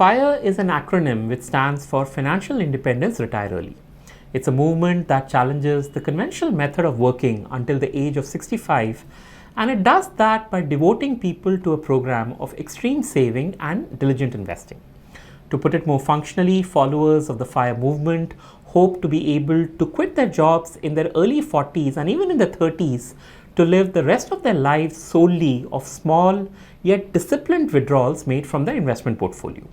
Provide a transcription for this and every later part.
FIRE is an acronym which stands for Financial Independence Retire Early. It's a movement that challenges the conventional method of working until the age of 65, and it does that by devoting people to a program of extreme saving and diligent investing. To put it more functionally, followers of the FIRE movement hope to be able to quit their jobs in their early 40s and even in their 30s to live the rest of their lives solely of small yet disciplined withdrawals made from their investment portfolio.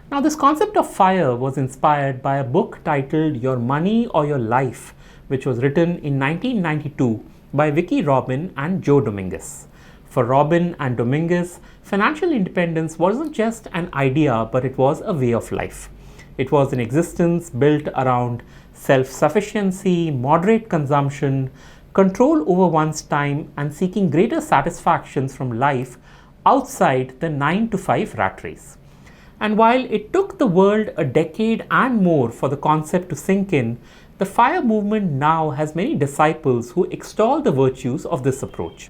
Now, this concept of FIRE was inspired by a book titled Your Money or Your Life, which was written in 1992 by Vicki and Joe Dominguez. For Robin and Dominguez, financial independence wasn't just an idea, but it was a way of life. It was an existence built around self-sufficiency, moderate consumption, control over one's time, and seeking greater satisfactions from life outside the 9-to-5 rat race. And while it took the world a decade and more for the concept to sink in, the FIRE movement now has many disciples who extol the virtues of this approach.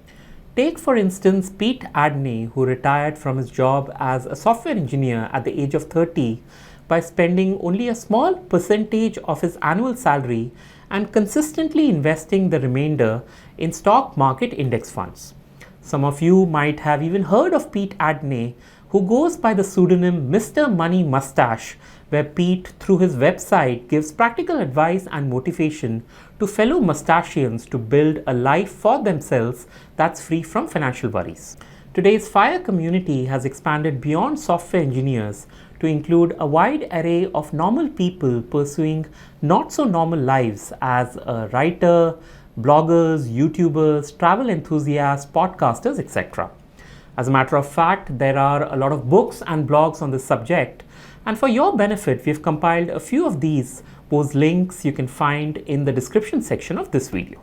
Take, for instance, Pete Adney, who retired from his job as a software engineer at the age of 30 by spending only a small percentage of his annual salary and consistently investing the remainder in stock market index funds. Some of you might have even heard of Pete Adney, who goes by the pseudonym Mr. Money Mustache, where Pete, through his website, gives practical advice and motivation to fellow mustachians to build a life for themselves that's free from financial worries. Today's FIRE community has expanded beyond software engineers to include a wide array of normal people pursuing not so normal lives as a writer, bloggers, YouTubers, travel enthusiasts, podcasters, etc. As a matter of fact, there are a lot of books and blogs on this subject, and for your benefit, we've compiled a few of these, whose links you can find in the description section of this video.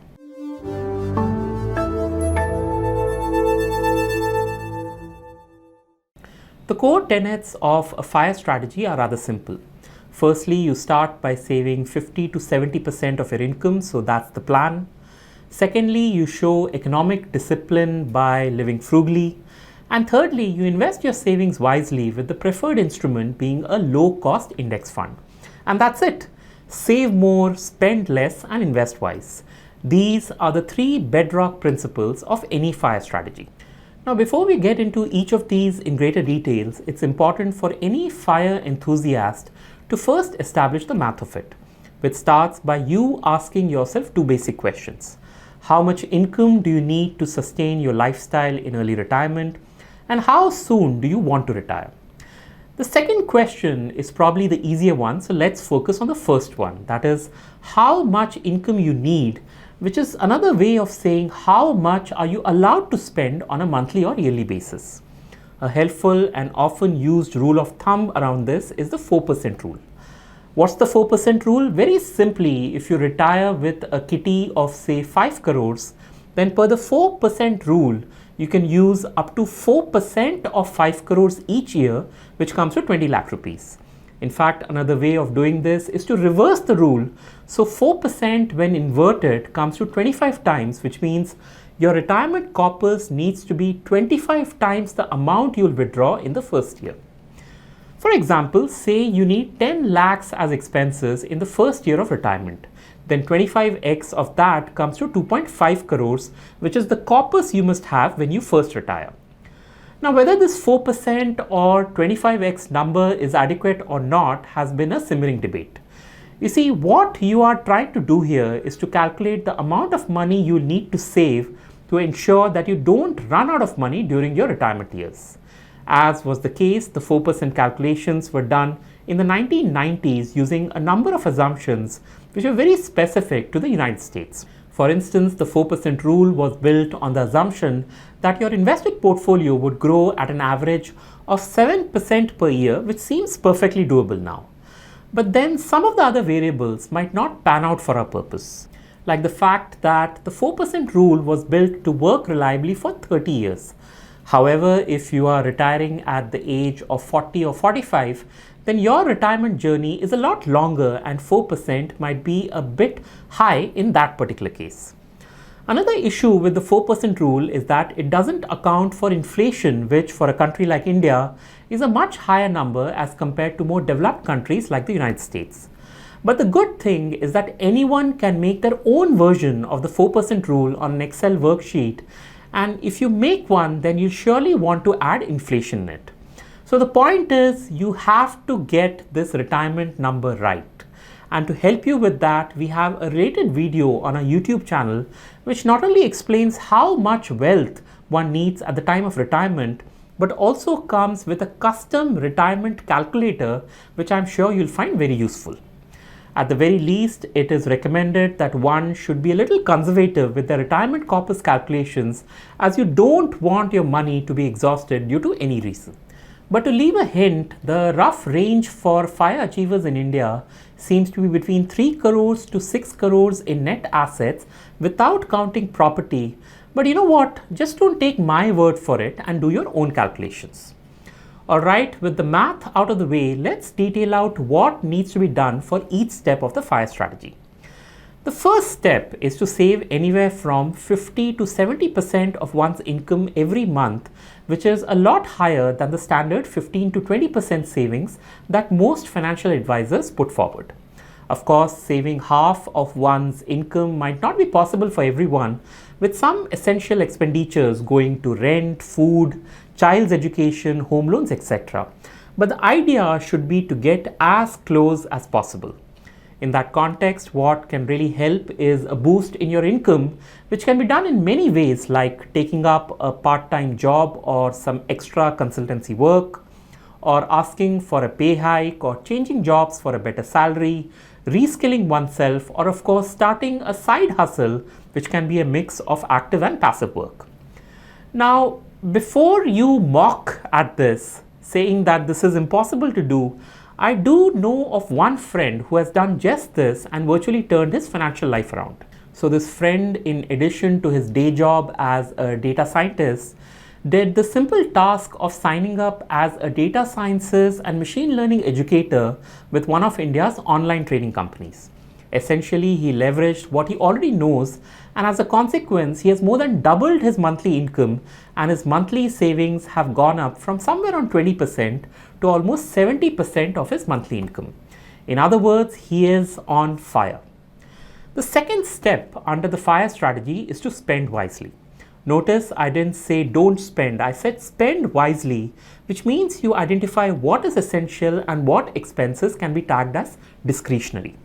The core tenets of a FIRE strategy are rather simple. Firstly, you start by saving 50 to 70% of your income, so that's the plan. Secondly, you show economic discipline by living frugally. And thirdly, you invest your savings wisely, with the preferred instrument being a low-cost index fund. And that's it. Save more, spend less, and invest wise. These are the three bedrock principles of any FIRE strategy. Now, before we get into each of these in greater details, it's important for any FIRE enthusiast to first establish the math of it, which starts by you asking yourself two basic questions. How much income do you need to sustain your lifestyle in early retirement? And how soon do you want to retire? The second question is probably the easier one, so let's focus on the first one. That is, how much income you need, which is another way of saying how much are you allowed to spend on a monthly or yearly basis. A helpful and often used rule of thumb around this is the 4% rule. What's the 4% rule? Very simply, if you retire with a kitty of say 5 crores, then per the 4% rule, you can use up to 4% of 5 crores each year, which comes to 20 lakh rupees. In fact, another way of doing this is to reverse the rule. So 4% when inverted comes to 25 times, which means your retirement corpus needs to be 25 times the amount you'll withdraw in the first year. For example, say you need 10 lakhs as expenses in the first year of retirement. Then 25x of that comes to 2.5 crores, which is the corpus you must have when you first retire. Now, whether this 4% or 25x number is adequate or not has been a simmering debate. You see, what you are trying to do here is to calculate the amount of money you need to save to ensure that you don't run out of money during your retirement years. As was the case, the 4% calculations were done in the 1990s using a number of assumptions which were very specific to the United States. For instance, the 4% rule was built on the assumption that your invested portfolio would grow at an average of 7% per year, which seems perfectly doable now. But then some of the other variables might not pan out for our purpose, like the fact that the 4% rule was built to work reliably for 30 years. However, if you are retiring at the age of 40 or 45, then your retirement journey is a lot longer and 4% might be a bit high in that particular case. Another issue with the 4% rule is that it doesn't account for inflation, which for a country like India is a much higher number as compared to more developed countries like the United States. But the good thing is that anyone can make their own version of the 4% rule on an Excel worksheet, and if you make one, then you surely want to add inflation in it. So the point is, you have to get this retirement number right. And to help you with that, we have a related video on our YouTube channel, which not only explains how much wealth one needs at the time of retirement, but also comes with a custom retirement calculator, which I'm sure you'll find very useful. At the very least, it is recommended that one should be a little conservative with their retirement corpus calculations, as you don't want your money to be exhausted due to any reason. But to leave a hint, the rough range for FIRE achievers in India seems to be between 3 crores to 6 crores in net assets without counting property. But you know what? Just don't take my word for it and do your own calculations. Alright, with the math out of the way, let's detail out what needs to be done for each step of the FIRE strategy. The first step is to save anywhere from 50 to 70% of one's income every month, which is a lot higher than the standard 15 to 20% savings that most financial advisors put forward. Of course, saving half of one's income might not be possible for everyone, with some essential expenditures going to rent, food, child's education, home loans, etc. But the idea should be to get as close as possible. In that context, what can really help is a boost in your income, which can be done in many ways, like taking up a part-time job or some extra consultancy work, or asking for a pay hike, or changing jobs for a better salary, reskilling oneself, or of course starting a side hustle, which can be a mix of active and passive work. Now, before you mock at this, saying that this is impossible to do, I do know of one friend who has done just this and virtually turned his financial life around. So this friend, in addition to his day job as a data scientist, did the simple task of signing up as a data sciences and machine learning educator with one of India's online training companies. Essentially, he leveraged what he already knows, and as a consequence, he has more than doubled his monthly income, and his monthly savings have gone up from somewhere around 20% to almost 70% of his monthly income. In other words, he is on fire. The second step under the FIRE strategy is to spend wisely. Notice I didn't say don't spend, I said spend wisely, which means you identify what is essential and what expenses can be tagged as discretionary.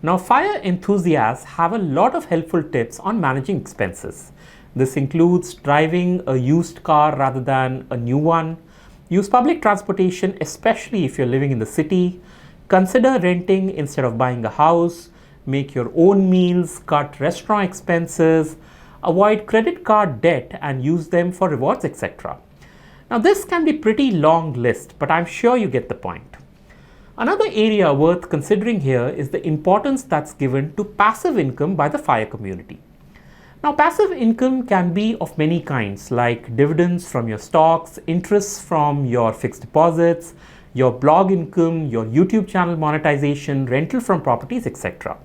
Now, FIRE enthusiasts have a lot of helpful tips on managing expenses. This includes driving a used car rather than a new one, use public transportation, especially if you're living in the city, consider renting instead of buying a house, make your own meals, cut restaurant expenses, avoid credit card debt and use them for rewards, etc. Now, this can be a pretty long list, but I'm sure you get the point. Another area worth considering here is the importance that's given to passive income by the FIRE community. Now, passive income can be of many kinds, like dividends from your stocks, interests from your fixed deposits, your blog income, your YouTube channel monetization, rental from properties, etc.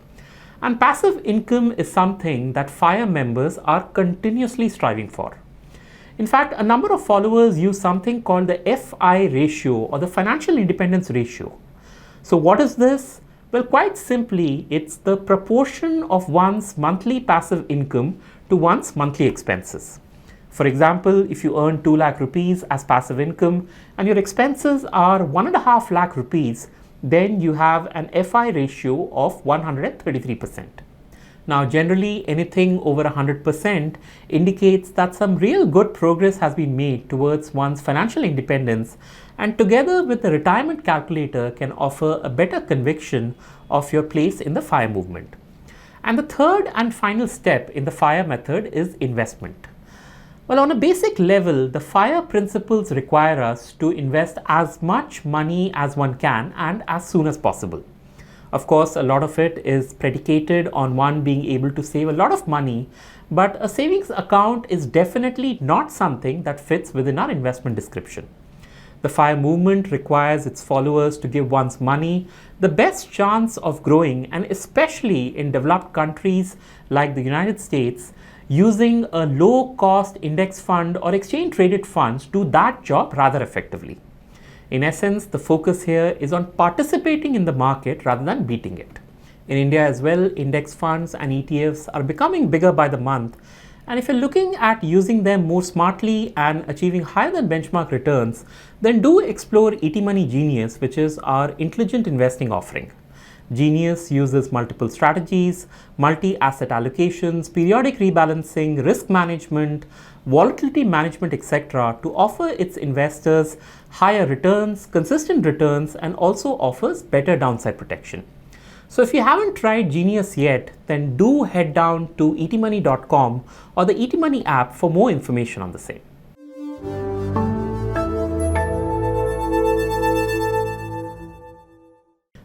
And passive income is something that FIRE members are continuously striving for. In fact, a number of followers use something called the F.I.R.E ratio, or the financial independence ratio. So what is this? Well, quite simply, it's the proportion of one's monthly passive income to one's monthly expenses. For example, if you earn 2 lakh rupees as passive income and your expenses are 1.5 lakh rupees, then you have an F.I.R.E ratio of 133%. Now, generally, anything over 100% indicates that some real good progress has been made towards one's financial independence, and together with the retirement calculator can offer a better conviction of your place in the FIRE movement. And the third and final step in the FIRE method is investment. Well, on a basic level, the FIRE principles require us to invest as much money as one can and as soon as possible. Of course, a lot of it is predicated on one being able to save a lot of money, but a savings account is definitely not something that fits within our investment description. The FIRE movement requires its followers to give one's money the best chance of growing, and especially in developed countries like the United States, using a low-cost index fund or exchange-traded funds do that job rather effectively. In essence, the focus here is on participating in the market rather than beating it. In India as well, index funds and ETFs are becoming bigger by the month, and if you're looking at using them more smartly and achieving higher than benchmark returns, then do explore ET Money Genius, which is our intelligent investing offering. Genius uses multiple strategies, multi-asset allocations, periodic rebalancing, risk management, volatility management, etc. to offer its investors higher returns, consistent returns, and also offers better downside protection. So if you haven't tried Genius yet, then do head down to etmoney.com or the ETMoney app for more information on the same.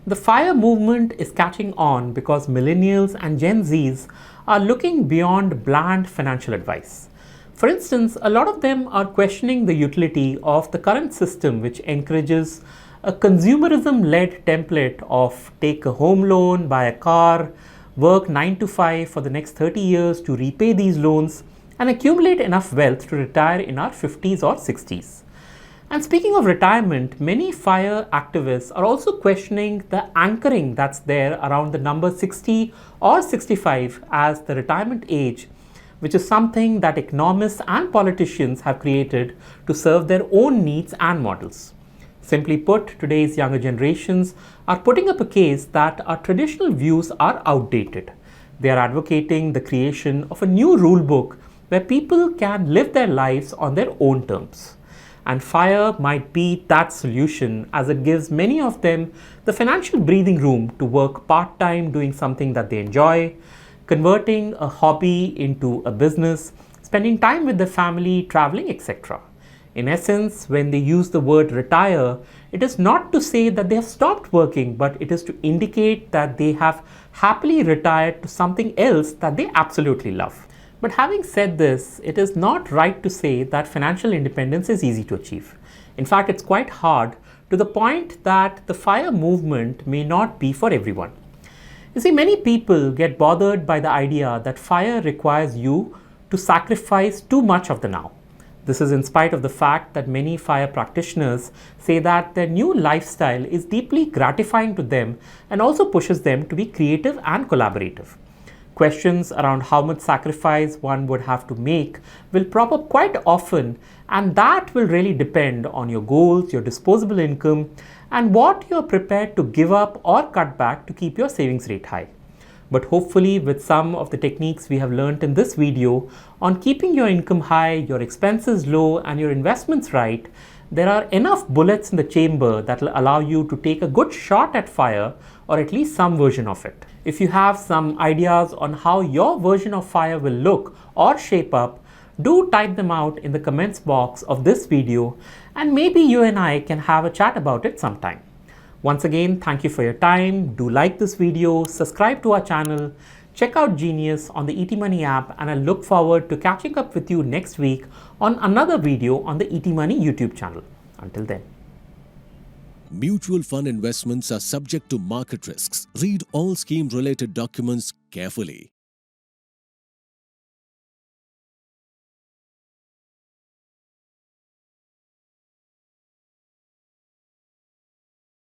The FIRE movement is catching on because millennials and Gen Zs are looking beyond bland financial advice. For instance, a lot of them are questioning the utility of the current system, which encourages a consumerism-led template of take a home loan, buy a car, work 9 to 5 for the next 30 years to repay these loans, and accumulate enough wealth to retire in our 50s or 60s. And speaking of retirement, many FIRE activists are also questioning the anchoring that's there around the number 60 or 65 as the retirement age, which is something that economists and politicians have created to serve their own needs and models. Simply put, today's younger generations are putting up a case that our traditional views are outdated. They are advocating the creation of a new rule book where people can live their lives on their own terms. And FIRE might be that solution, as it gives many of them the financial breathing room to work part-time doing something that they enjoy, converting a hobby into a business, spending time with their family, traveling, etc. In essence, when they use the word retire, it is not to say that they have stopped working, but it is to indicate that they have happily retired to something else that they absolutely love. But having said this, it is not right to say that financial independence is easy to achieve. In fact, it's quite hard, to the point that the FIRE movement may not be for everyone. You see, many people get bothered by the idea that FIRE requires you to sacrifice too much of the now. This is in spite of the fact that many FIRE practitioners say that their new lifestyle is deeply gratifying to them and also pushes them to be creative and collaborative. Questions around how much sacrifice one would have to make will crop up quite often, and that will really depend on your goals, your disposable income, and what you're prepared to give up or cut back to keep your savings rate high. But hopefully, with some of the techniques we have learned in this video on keeping your income high, your expenses low, and your investments right, there are enough bullets in the chamber that will allow you to take a good shot at FIRE, or at least some version of it. If you have some ideas on how your version of FIRE will look or shape up, do type them out in the comments box of this video, and maybe you and I can have a chat about it sometime. Once again, thank you for your time. Do like this video, subscribe to our channel, check out Genius on the ET Money app, and I look forward to catching up with you next week on another video on the ET Money YouTube channel. Until then. Mutual fund investments are subject to market risks. Read all scheme-related documents carefully.